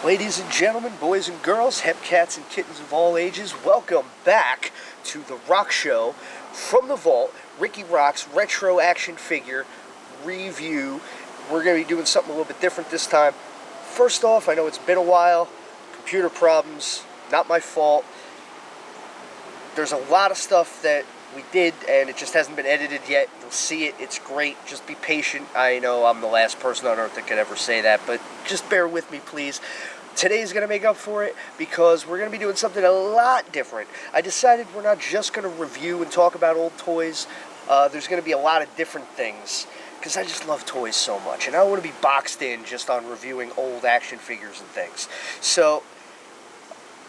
Ladies and gentlemen, boys and girls, hepcats and kittens of all ages, welcome back to the Rock Show from the vault. Rikki Roxx retro action figure review. We're going to be doing something a little bit different this time. First off, I know it's been a while. Computer problems, not my fault. There's a lot of stuff that we did and it just hasn't been edited yet. You'll see it. It's great. Just be patient. I know I'm the last person on earth that could ever say that, but just bear with me, please. Today's going to make up for it because we're going to be doing something a lot different. I decided we're not just going to review and talk about old toys. There's going to be a lot of different things because I just love toys so much, and I don't want to be boxed in just on reviewing old action figures and things. So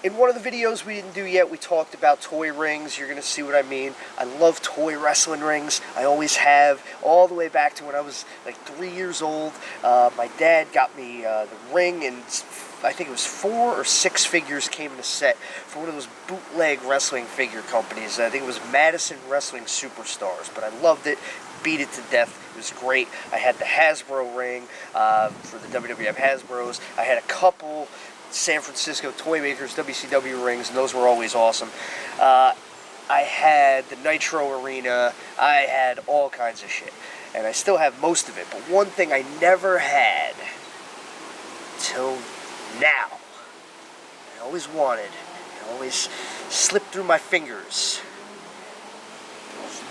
in one of the videos we didn't do yet, we talked about toy rings. You're going to see what I mean. I love toy wrestling rings. I always have, all the way back to when I was like 3 years old. My dad got me the ring, and I think it was 4 or 6 figures came in a set for one of those bootleg wrestling figure companies. I think it was Madison Wrestling Superstars, but I loved it. Beat it to death. It was great. I had the Hasbro ring for the WWF Hasbros. I had a couple San Francisco toy makers WCW rings, and those were always awesome. I had the Nitro Arena. I had all kinds of shit, and I still have most of it. But one thing I never had till now, I always wanted, it always slipped through my fingers,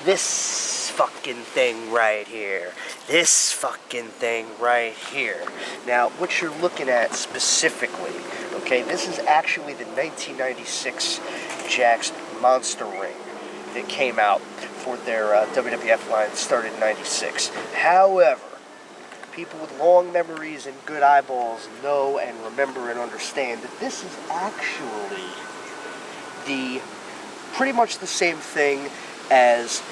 this fucking thing right here. This fucking thing right here. Now, what you're looking at specifically, okay, this is actually the 1996 Jakks Monster Ring that came out for their WWF line that started in 96. However, people with long memories and good eyeballs know and remember and understand that this is actually pretty much the same thing as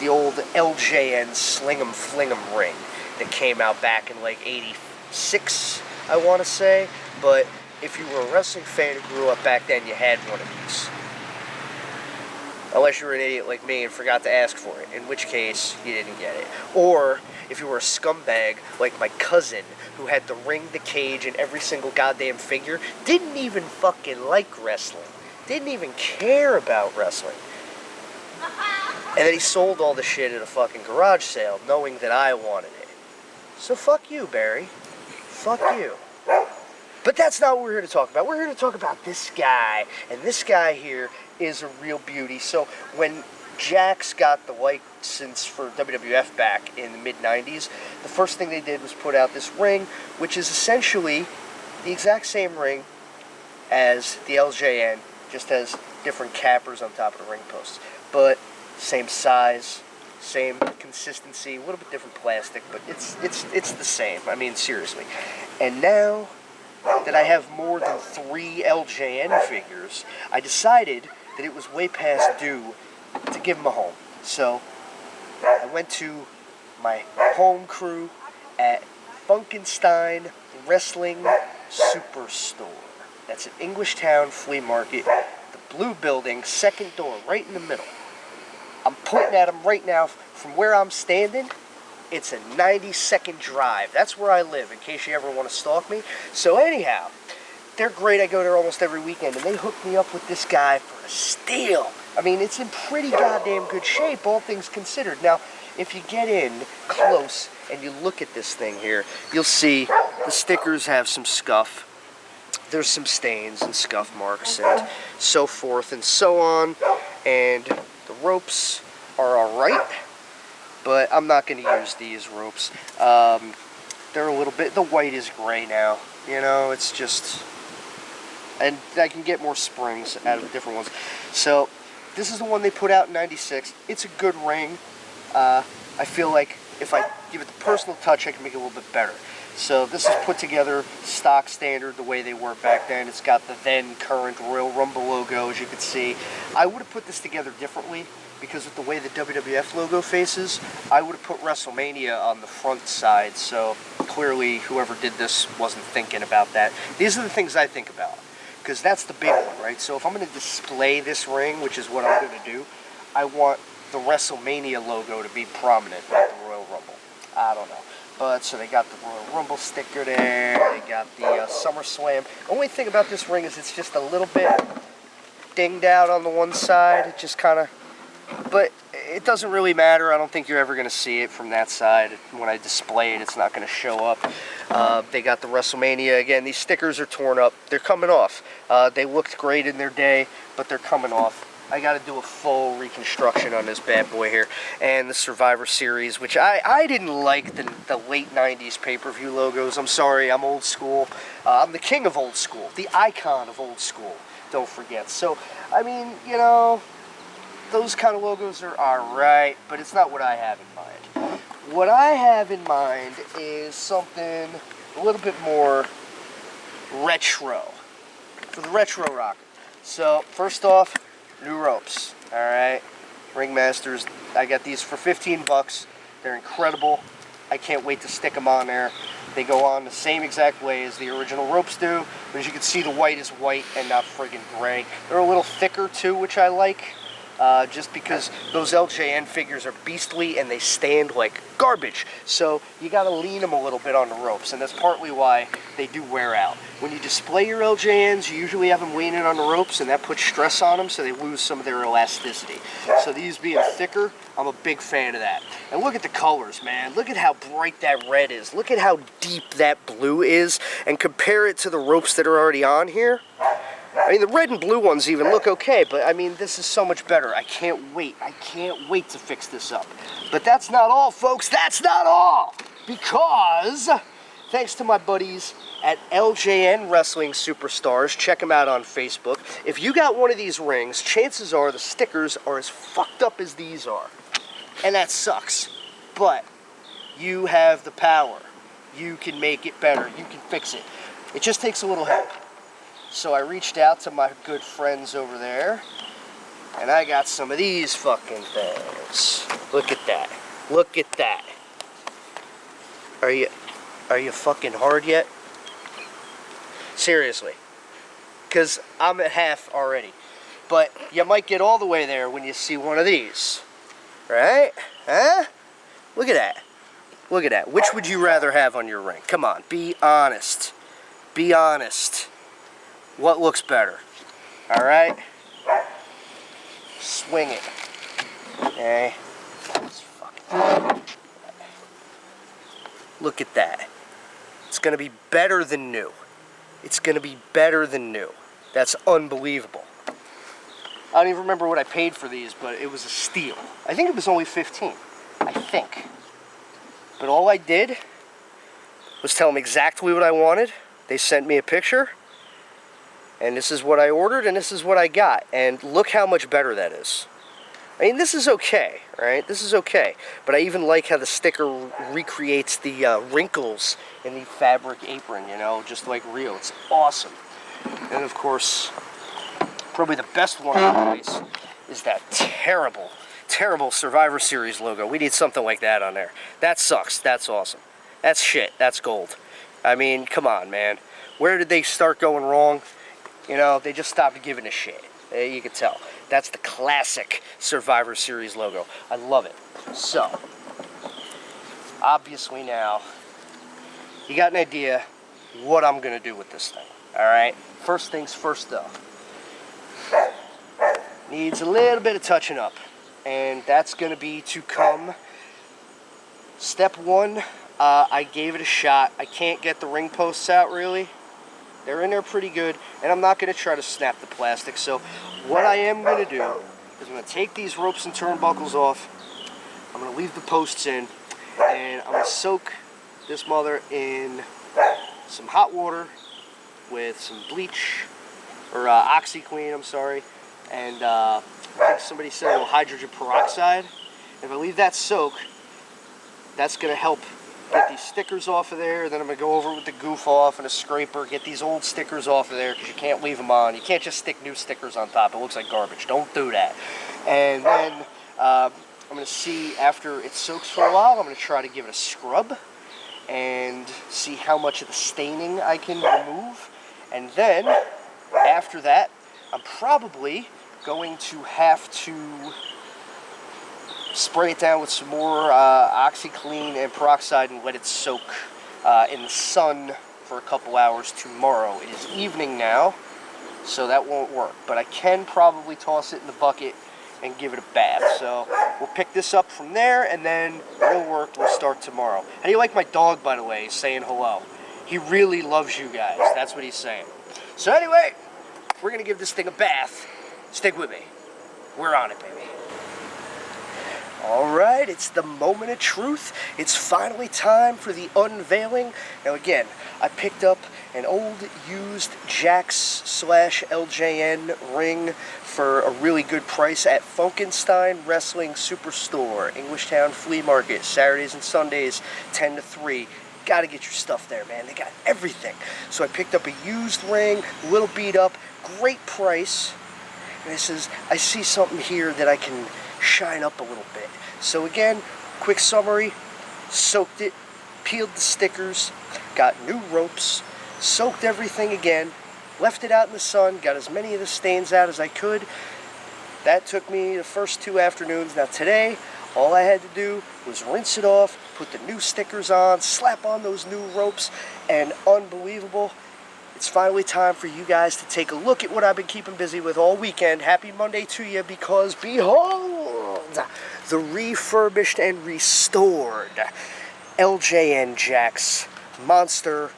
the old LJN Sling 'em Fling 'em ring that came out back in like 86, I want to say. But if you were a wrestling fan who grew up back then, you had one of these. Unless you were an idiot like me and forgot to ask for it, in which case you didn't get it. Or if you were a scumbag like my cousin who had the ring, the cage, and every single goddamn figure, didn't even fucking like wrestling, didn't even care about wrestling. And then he sold all the shit at a fucking garage sale, knowing that I wanted it. So fuck you, Barry. Fuck you. But that's not what we're here to talk about. We're here to talk about this guy. And this guy here is a real beauty. So when Jakks got the license for WWF back in the mid-90s, the first thing they did was put out this ring, which is essentially the exact same ring as the LJN, just has different cappers on top of the ring posts. But same size, same consistency, a little bit different plastic, but it's the same. I mean, seriously. And now that I have more than 3 LJN figures, I decided that it was way past due to give them a home. So I went to my home crew at Funkenstein Wrestling Superstore. That's at Englishtown Flea Market, the blue building, second door, right in the middle. I'm pointing at them right now from where I'm standing. It's a 90-second drive. That's where I live, in case you ever want to stalk me. So anyhow, they're great. I go there almost every weekend, and they hooked me up with this guy for a steal. I mean, it's in pretty goddamn good shape, all things considered. Now, if you get in close and you look at this thing here, you'll see the stickers have some scuff. There's some stains and scuff marks and so forth and so on. And the ropes are alright, but I'm not going to use these ropes. They're a little bit, the white is gray now, you know, it's just, and I can get more springs out of different ones. So this is the one they put out in 96. It's a good ring. I feel like if I give it the personal touch, I can make it a little bit better. So this is put together stock standard the way they were back then. It's got the then current Royal Rumble logo, as you can see. I would have put this together differently because with the way the WWF logo faces, I would have put WrestleMania on the front side. So clearly whoever did this wasn't thinking about that. These are the things I think about because that's the big one, right? So if I'm going to display this ring, which is what I'm going to do, I want the WrestleMania logo to be prominent like the Royal Rumble. I don't know. But so they got the Royal Rumble sticker there. They got the SummerSlam. Only thing about this ring is it's just a little bit dinged out on the one side. It just kind of, but it doesn't really matter. I don't think you're ever going to see it from that side. When I display it, it's not going to show up. They got the WrestleMania. Again, these stickers are torn up. They're coming off. They looked great in their day, but they're coming off. I got to do a full reconstruction on this bad boy here. And the Survivor Series, which I didn't like the late 90s pay-per-view logos. I'm sorry, I'm old school. I'm the king of old school. The icon of old school. Don't forget. So, I mean, you know, those kind of logos are alright, but it's not what I have in mind. What I have in mind is something a little bit more retro. For the retro rocker. So, first off, new ropes, alright? Ringmasters, I got these for 15 bucks. They're incredible. I can't wait to stick them on there. They go on the same exact way as the original ropes do, but as you can see, the white is white and not friggin' gray. They're a little thicker too, which I like, just because those LJN figures are beastly and they stand like garbage. So you gotta lean them a little bit on the ropes, and that's partly why they do wear out. When you display your LJNs, you usually have them leaning on the ropes, and that puts stress on them, so they lose some of their elasticity. So these being thicker, I'm a big fan of that. And look at the colors, man. Look at how bright that red is. Look at how deep that blue is, and compare it to the ropes that are already on here. I mean, the red and blue ones even look okay, but I mean, this is so much better. I can't wait. I can't wait to fix this up. But that's not all, folks. That's not all! Because, thanks to my buddies at LJN Wrestling Superstars, check them out on Facebook. If you got one of these rings, chances are the stickers are as fucked up as these are. And that sucks. But you have the power. You can make it better. You can fix it. It just takes a little help. So I reached out to my good friends over there, and I got some of these fucking things. Look at that. Look at that. Are you fucking hard yet? Seriously. Because I'm at half already. But you might get all the way there when you see one of these. Right? Huh? Look at that. Look at that. Which would you rather have on your ring? Come on, be honest. Be honest. What looks better? Alright? Swing it. Okay? Look at that. It's going to be better than new. It's going to be better than new. That's unbelievable. I don't even remember what I paid for these, but it was a steal. I think it was only 15. I think. But all I did was tell them exactly what I wanted. They sent me a picture. And this is what I ordered, and this is what I got. And look how much better that is. I mean, this is okay, right? This is okay. But I even like how the sticker recreates the wrinkles in the fabric apron, you know, just like real. It's awesome. And, of course, probably the best one in the place is that terrible, terrible Survivor Series logo. We need something like that on there. That sucks. That's awesome. That's shit. That's gold. I mean, come on, man. Where did they start going wrong? You know, they just stopped giving a shit. You can tell. That's the classic Survivor Series logo. I love it. So, obviously now, you got an idea what I'm going to do with this thing. Alright? First things first, though. Needs a little bit of touching up. And that's going to be to come. Step one, I gave it a shot. I can't get the ring posts out, really. They're in there pretty good, and I'm not going to try to snap the plastic. So what I am going to do is I'm going to take these ropes and turnbuckles off. I'm going to leave the posts in, and I'm going to soak this mother in some hot water with some bleach, or OxyClean, I'm sorry, and I think somebody said a little hydrogen peroxide. If I leave that soak, that's going to help get these stickers off of there. Then I'm going to go over with the goof off and a scraper, get these old stickers off of there, because you can't leave them on. You can't just stick new stickers on top. It looks like garbage. Don't do that. And then I'm going to see, after it soaks for a while, I'm going to try to give it a scrub and see how much of the staining I can remove. And then, after that, I'm probably going to have to spray it down with some more OxyClean and peroxide and let it soak in the sun for a couple hours tomorrow. It is evening now, so that won't work, but I can probably toss it in the bucket and give it a bath. So we'll pick this up from there, and then it'll work. We'll start tomorrow. How do you like my dog, by the way? He's saying hello. He really loves you guys. That's what he's saying. So anyway, we're going to give this thing a bath. Stick with me. We're on it, baby. Alright, it's the moment of truth. It's finally time for the unveiling. Now again, I picked up an old used Jakks /LJN ring for a really good price at Funkenstein Wrestling Superstore, Englishtown Flea Market, Saturdays and Sundays, 10 to 3. Gotta get your stuff there, man. They got everything. So I picked up a used ring, a little beat up, great price. And it says, I see something here that I can shine up a little bit. So again, quick summary, soaked it, peeled the stickers, got new ropes, soaked everything again, left it out in the sun, got as many of the stains out as I could. That took me the first 2 afternoons. Now today, all I had to do was rinse it off, put the new stickers on, slap on those new ropes, and unbelievable, it's finally time for you guys to take a look at what I've been keeping busy with all weekend. Happy Monday to you, because behold, the refurbished and restored LJN Jakks Monster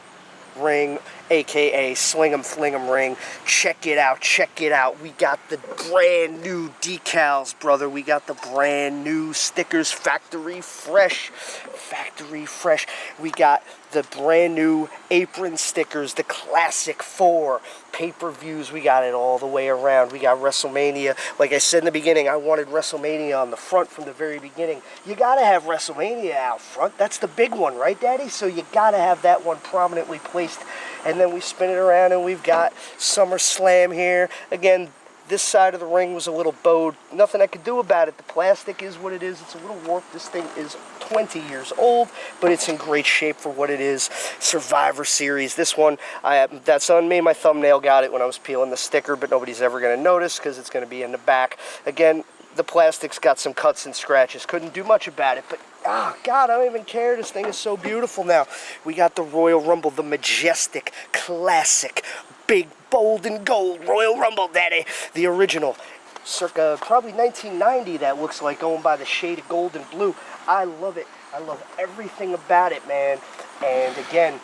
Ring, aka Sling 'em Fling 'em ring. Check it out, check it out. We got the brand new decals, brother. We got the brand new stickers, factory fresh. Factory fresh. We got the brand new apron stickers, the classic 4 pay-per-views. We got it all the way around. We got WrestleMania. Like I said in the beginning, I wanted WrestleMania on the front from the very beginning. You gotta have WrestleMania out front. That's the big one, right, Daddy? So you gotta have that one prominently placed. And then we spin it around and we've got SummerSlam here. Again, this side of the ring was a little bowed. Nothing I could do about it. The plastic is what it is. It's a little warped. This thing is 20 years old, but it's in great shape for what it is. Survivor Series. This one, that's on me. My thumbnail got it when I was peeling the sticker, but nobody's ever going to notice because it's going to be in the back. Again, the plastic's got some cuts and scratches. Couldn't do much about it, but oh God, I don't even care. This thing is so beautiful now. We got the Royal Rumble, the majestic, classic, big, bold, and gold Royal Rumble, Daddy. The original, circa probably 1990, that looks like, going by the shade of gold and blue. I love it. I love everything about it, man. And again,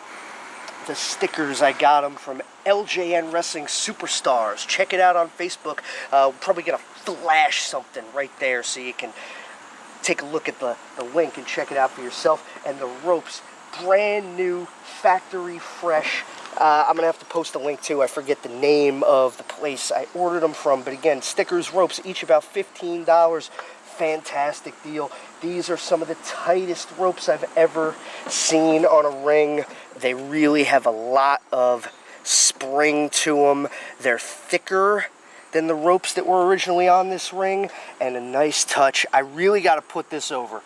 the stickers, I got them from LJN Wrestling Superstars. Check it out on Facebook. Probably going to flash something right there so you can take a look at the link and check it out for yourself. And the ropes, brand new, factory fresh. I'm going to have to post a link too. I forget the name of the place I ordered them from. But again, stickers, ropes, each about $15. Fantastic deal. These are some of the tightest ropes I've ever seen on a ring. They really have a lot of spring to them. They're thicker than the ropes that were originally on this ring, and a nice touch. I really got to put this over.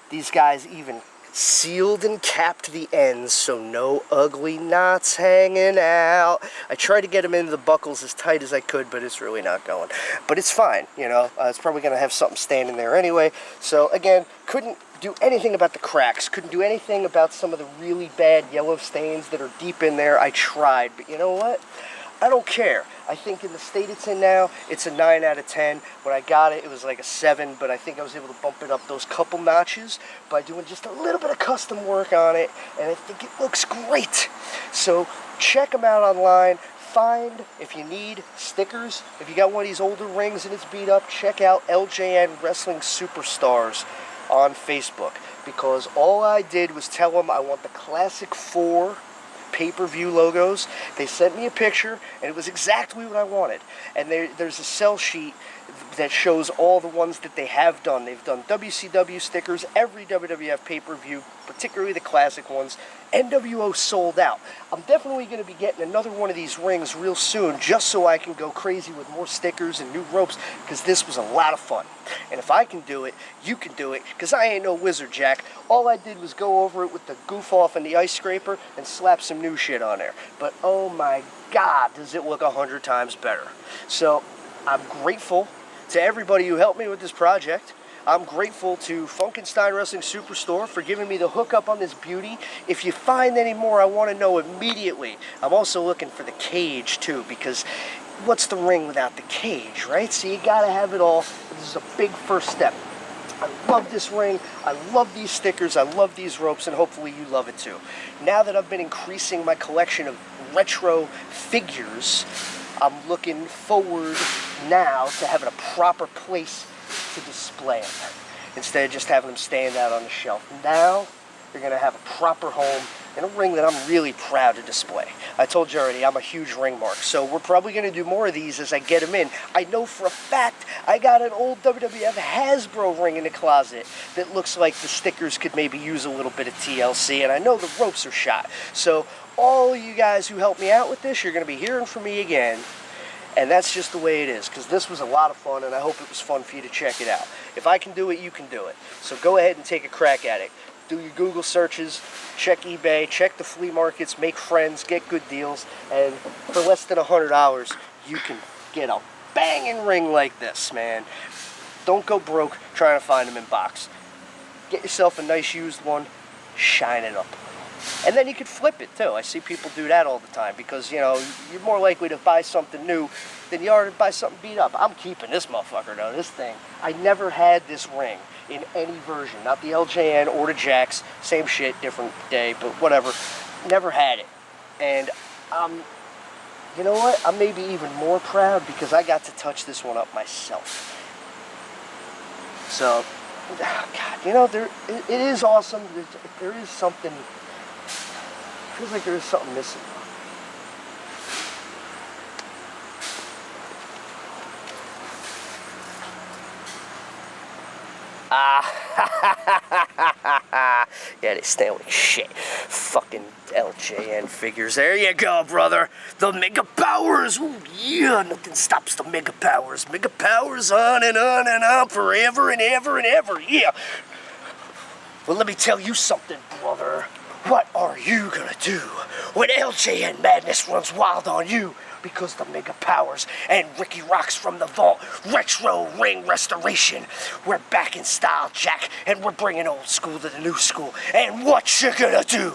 These guys even sealed and capped the ends so no ugly knots hanging out. I tried to get them into the buckles as tight as I could, but it's really not going. But it's fine, you know. It's probably going to have something standing there anyway. So again, couldn't do anything about the cracks. Couldn't do anything about some of the really bad yellow stains that are deep in there. I tried, but you know what? I don't care. I think in the state it's in now, it's a 9 out of 10. When I got it, it was like a 7, but I think I was able to bump it up those couple notches by doing just a little bit of custom work on it, and I think it looks great. So check them out online. Find, if you need stickers, if you got one of these older rings and it's beat up, check out LJN Wrestling Superstars on Facebook, because all I did was tell them I want the classic 4 pay-per-view logos. They sent me a picture, and it was exactly what I wanted. And there's a sell sheet that shows all the ones that they have done. They've done WCW stickers, every WWF pay-per-view, particularly the classic ones. NWO sold out. I'm definitely going to be getting another one of these rings real soon, just so I can go crazy with more stickers and new ropes, because this was a lot of fun. And if I can do it, you can do it, because I ain't no wizard, Jack. All I did was go over it with the goof off and the ice scraper and slap some new shit on there. But oh my God, does it look 100 times better. So I'm grateful to everybody who helped me with this project. I'm grateful to Funkenstein Wrestling Superstore for giving me the hookup on this beauty. If you find any more, I want to know immediately. I'm also looking for the cage too, because what's the ring without the cage, right? So you gotta have it all. This is a big first step. I love this ring, I love these stickers, I love these ropes, and hopefully you love it too. Now that I've been increasing my collection of retro figures, I'm looking forward now to having a proper place to display them, instead of just having them stand out on the shelf. Now, they're going to have a proper home and a ring that I'm really proud to display. I told you already, I'm a huge ring mark, so we're probably going to do more of these as I get them in. I know for a fact I got an old WWF Hasbro ring in the closet that looks like the stickers could maybe use a little bit of TLC, and I know the ropes are shot. So all you guys who helped me out with this, you're going to be hearing from me again. And that's just the way it is, because this was a lot of fun, and I hope it was fun for you to check it out. If I can do it, you can do it. So go ahead and take a crack at it. Do your Google searches, check eBay, check the flea markets, make friends, get good deals, and for less than $100, you can get a banging ring like this, man. Don't go broke trying to find them in box. Get yourself a nice used one, shine it up. And then you could flip it too. I see people do that all the time because, you know, you're more likely to buy something new than you are to buy something beat up. I'm keeping this motherfucker though, this thing. I never had this ring in any version. Not the LJN or the Jakks. Same shit, different day, but whatever. Never had it. And you know what? I'm maybe even more proud because I got to touch this one up myself. So, God, you know, it is awesome. There is something... feels like there is something missing. Yeah, they stand like shit. Fucking LJN figures. There you go, brother. The Mega Powers. Ooh, yeah, nothing stops the Mega Powers. Mega Powers on and on forever and ever and ever. Yeah. Well, let me tell you something, brother. What are you gonna do when LJN madness runs wild on you? Because the Mega Powers and Rikki Roxx from the Vault Retro Ring Restoration. We're back in style, Jack, and we're bringing old school to the new school. And what you gonna do?